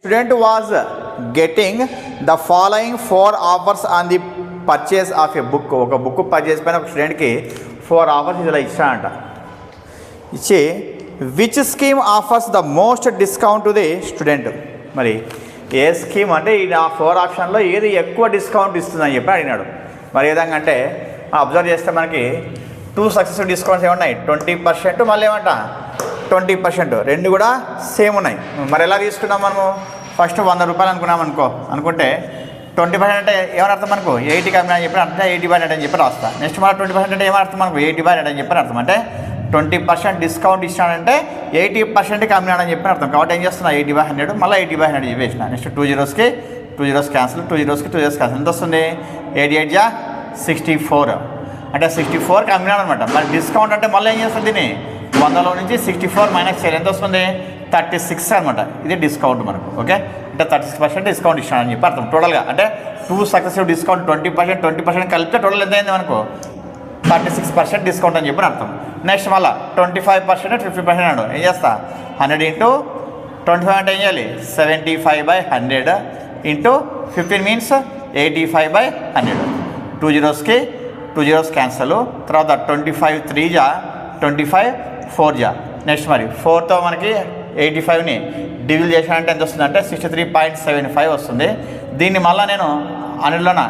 Student was getting the following 4 offers on the purchase of a book. ఒక book purchase పైన ఒక స్టూడెంట్కి 4 offers ఇలా ఇచ్చాడంట. ఇచ్చి which scheme offers the most discount to the student. మరి ఏ scheme అంటే ఈ 4 ఆప్షన్లో ఏది ఎక్కువ డిస్కౌంట్ ఇస్తుందని చెప్పి అడిగినాడు. మరి ఏ విధంగా అంటే అబ్జర్వ్ చేస్తే మనకి 2 సక్సెసివ్ డిస్కౌంట్స్ ఏమున్నాయి, 20%, మళ్ళీ ఏమంట 20%, రెండు కూడా సేమ్ ఉన్నాయి. మరి ఎలా తీసుకున్నాం మనము? ఫస్ట్ 100 రూపాయలు అనుకుంటే 20% అంటే ఏమని మనకు 80 కమ్మినా అని చెప్పి అర్థం, 80/100 అని చెప్పి రాస్తా. నెక్స్ట్ మళ్ళీ 20% అంటే ఏమర్థం మనకు 80/100 అని చెప్పి అర్థం. అంటే 20% డిస్కౌంట్ ఇచ్చినాడంటే 80% కమ్మినాడని చెప్పి అర్థం. కాబట్టి ఏం చేస్తున్నా 80/100 మళ్ళీ 80/100 చెప్పేసిన. Next 2 zeros cancel, 2 zeros cancel. ఎంత వస్తుంది? 88 × 64 అంటే 64 కమ్మినాడు అనమాట. మరి డిస్కౌంట్ అంటే మళ్ళీ ఏం చేస్తుంది, దీన్ని 100లో నుంచి 64 మైనస్ చేయాలి. ఎంత వస్తుంది? 36 అనమాట. ఇది డిస్కౌంట్ మనకు. ఓకే, అంటే 36% డిస్కౌంట్ ఇచ్చానని చెప్పి అర్థం. టోటల్గా అంటే 2 సక్సెసివ్ డిస్కౌంట్ 20% కలిపితే టోటల్ ఎంత అయింది మనకు? 36% డిస్కౌంట్ అని చెప్పి అర్థం. నెక్స్ట్ మళ్ళీ 25%, 50% అన్నాడు. ఏం చేస్తా? 100 × 25 అంటే ఏం చేయాలి? 75/100 × 15 మీన్స్ 85/100. 2 zeros cancel. తర్వాత 25 3 జా 25 4 జా. నెక్స్ట్ మరి 4తో మనకి 85ని డివిల్ చేశానంటే ఎంత వస్తుంది అంటే 63.75 వస్తుంది. దీన్ని మళ్ళీ నేను 100లోన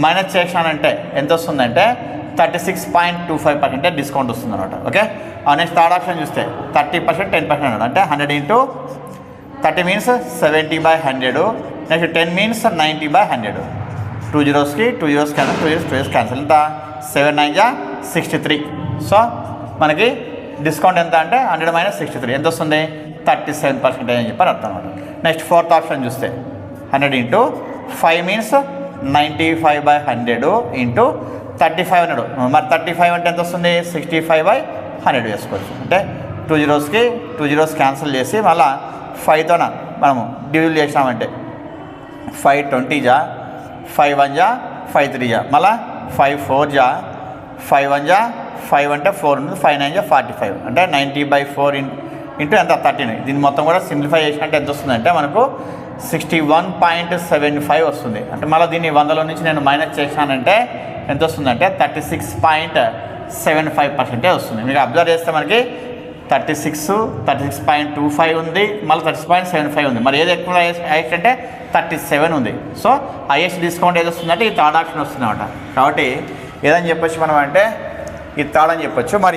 మైనస్ చేశానంటే ఎంత వస్తుందంటే 36.25% డిస్కౌంట్ వస్తుంది అనమాట. ఓకే, నెక్స్ట్ థర్డ్ ఆప్షన్ చూస్తే 30%, 10% అన్నాడు. అంటే 100 × 30 means 70/100. Next 10 means 90/100. 2 zeros cancel, 2 zeros cancel. ఎంత? 7 9 × 63. సో మనకి డిస్కౌంట్ ఎంత అంటే 100 - 63 ఎంత వస్తుంది? 37% అని చెప్పి అర్థం అనమాట. నెక్స్ట్ ఫోర్త్ ఆప్షన్ చూస్తే 100 × 5 మీన్స్ 95/100 × 35 అన్నాడు. మరి 35 అంటే ఎంత వస్తుంది? 65/100 వేసుకోవచ్చు. అంటే 2 zeros క్యాన్సిల్ చేసి మళ్ళీ 5తోన మనము డివిల్ చేసినామంటే 5 20 జా, 5 1 జా, 5 3 జా, మళ్ళీ 5 4 జా, 5 1 జా, 5 అంటే 4 ఉంది, 5 9 జా 45 అంటే 90/4 ఇంటూ ఎంత? 13. దీన్ని మొత్తం కూడా సింప్లిఫై చేసినట్టు ఎంత వస్తుందంటే మనకు 61.75 వస్తుంది. అంటే మళ్ళీ దీన్ని 100లో నుంచి నేను మైనస్ చేశానంటే ఎంత వస్తుందంటే 36.75% వస్తుంది. మీరు అబ్జర్వ్ చేస్తే మనకి 36.25 ఉంది, మళ్ళీ 36.75 ఉంది. మరి ఏది ఎక్కువ హైయెస్ట్ అంటే 37 ఉంది. సో హైయెస్ట్ డిస్కౌంట్ ఏది వస్తుందంటే ఈ థర్డ్ ఆప్షన్ వస్తుంది అనమాట. కాబట్టి ఏదని చెప్పొచ్చు మనం అంటే ఈ థర్డ్ అని చెప్పొచ్చు. మరి